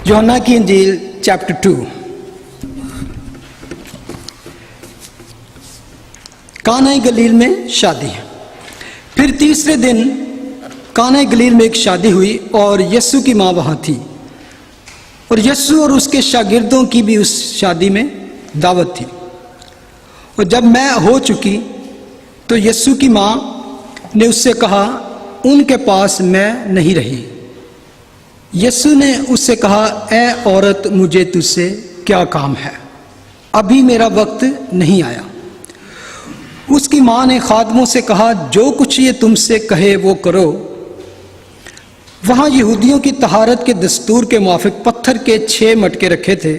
यूहन्ना की इंजील चैप्टर 2। काना गलील में शादी। फिर तीसरे दिन काना गलील में एक शादी हुई और यीशु की माँ वहाँ थी, और यीशु और उसके शागिर्दों की भी उस शादी में दावत थी। और जब मैं हो चुकी तो यीशु की माँ ने उससे कहा, उनके पास मैं नहीं रही। यीशु ने उससे कहा, ऐ औरत, मुझे तुझसे क्या काम है, अभी मेरा वक्त नहीं आया। उसकी माँ ने खादमों से कहा, जो कुछ ये तुमसे कहे वो करो। वहाँ यहूदियों की तहारत के दस्तूर के मुआफिक पत्थर के 6 मटके रखे थे,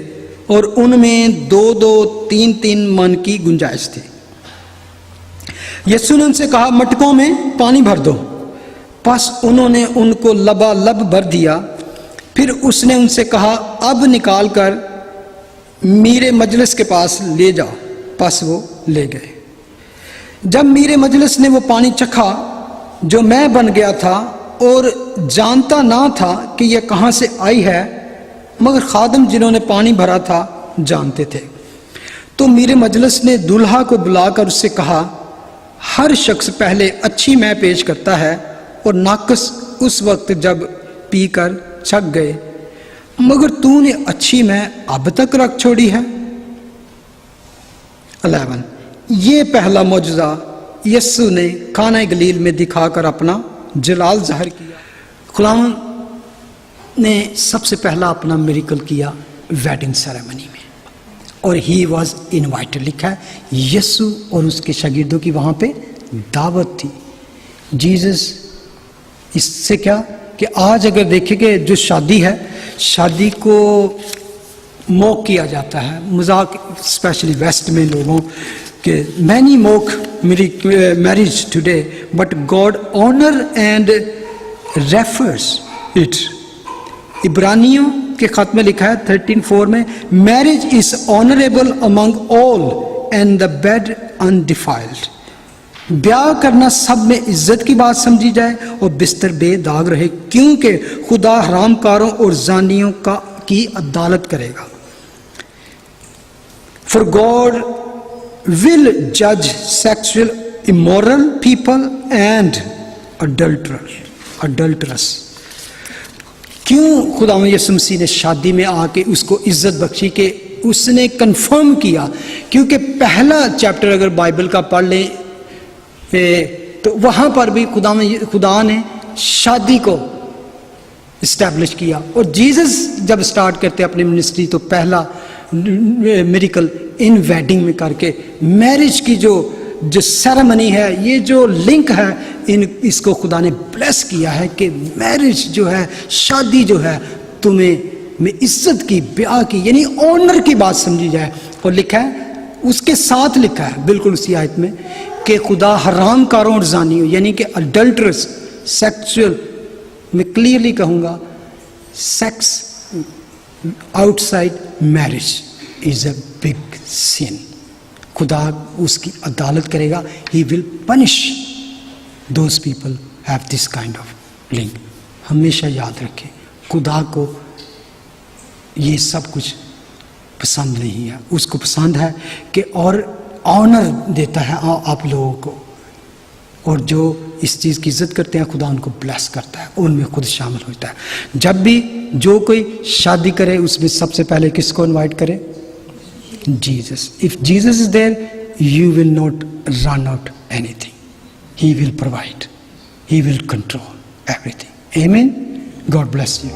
और उनमें 2-2, 3-3 मन की गुंजाइश थी। यीशु ने उनसे कहा, मटकों में पानी भर दो। बस उन्होंने उनको लबालब भर दिया। फिर उसने उनसे कहा, अब निकाल कर मीरे मजलिस के पास ले जाओ। बस वो ले गए। जब मीरे मजलिस ने वो पानी चखा जो मैं बन गया था, और जानता ना था कि यह कहाँ से आई है, मगर खादम जिन्होंने पानी भरा था जानते थे, तो मीरे मजलिस ने दूल्हा को बुलाकर उससे कहा, हर शख्स पहले अच्छी मै पेश करता है और नाकस उस वक्त जब पीकर छक गए, मगर तूने अच्छी मै अब तक रख छोड़ी है। 11 ये पहला मौजज़ा यीशु ने काना गलील में दिखाकर अपना जलाल ज़ाहिर किया। खुदावंद ने सबसे पहला अपना मिरेकल किया वेडिंग सेरेमनी में, और ही वॉज इनवाइटेड। लिखा है यीशु और उसके शागिर्दों की वहाँ पे दावत थी। जीसस, इससे क्या कि आज अगर देखेंगे जो शादी है, शादी को मोक किया जाता है, मजाक, स्पेशली वेस्ट में लोगों के many mock marriage today, but God honour and refers it. इब्रानियों के खत में लिखा है 13:4 में, marriage is honourable among all and the bed undefiled. ब्याह करना सब में इज्जत की बात समझी जाए और बिस्तर बेदाग रहे, क्योंकि खुदा हरामकारों और जानियों की अदालत करेगा। For God will judge sexual immoral people and adulterers। क्यों खुदा यीशु मसीह ने शादी में आके उसको इज्जत बख्शी कि उसने कंफर्म किया, क्योंकि पहला चैप्टर अगर बाइबल का पढ़ लें तो वहाँ पर भी खुदा ने शादी को इस्टेब्लिश किया। और जीसस जब स्टार्ट करते अपनी मिनिस्ट्री तो पहला मिरेकल इन वेडिंग में करके मैरिज की जो सेरेमनी है, ये जो लिंक है, इसको खुदा ने ब्लेस किया है कि मैरिज जो है, शादी जो है, तुम्हें में इज्जत की, ब्याह की, यानी ऑनर की बात समझी जाए। और लिखा है, उसके साथ लिखा है बिल्कुल उसी आयत में कि खुदा हरामकारों और जानियों, यानी कि अडल्टरस, सेक्सुअल, मैं क्लियरली कहूँगा, sex outside marriage is a big sin. खुदा उसकी अदालत करेगा। He will punish those people have this kind of link. हमेशा याद रखें, खुदा को ये सब कुछ पसंद नहीं है। उसको पसंद है कि और ऑनर देता है आप लोगों को, और जो इस चीज़ की इज्जत करते हैं खुदा उनको ब्लेस करता है, उनमें खुद शामिल होता है। जब भी जो कोई शादी करे उसमें सबसे पहले किसको इनवाइट करे? Jesus. If Jesus is there, you will not run out anything. He will provide, he will control everything. आमीन। God bless you.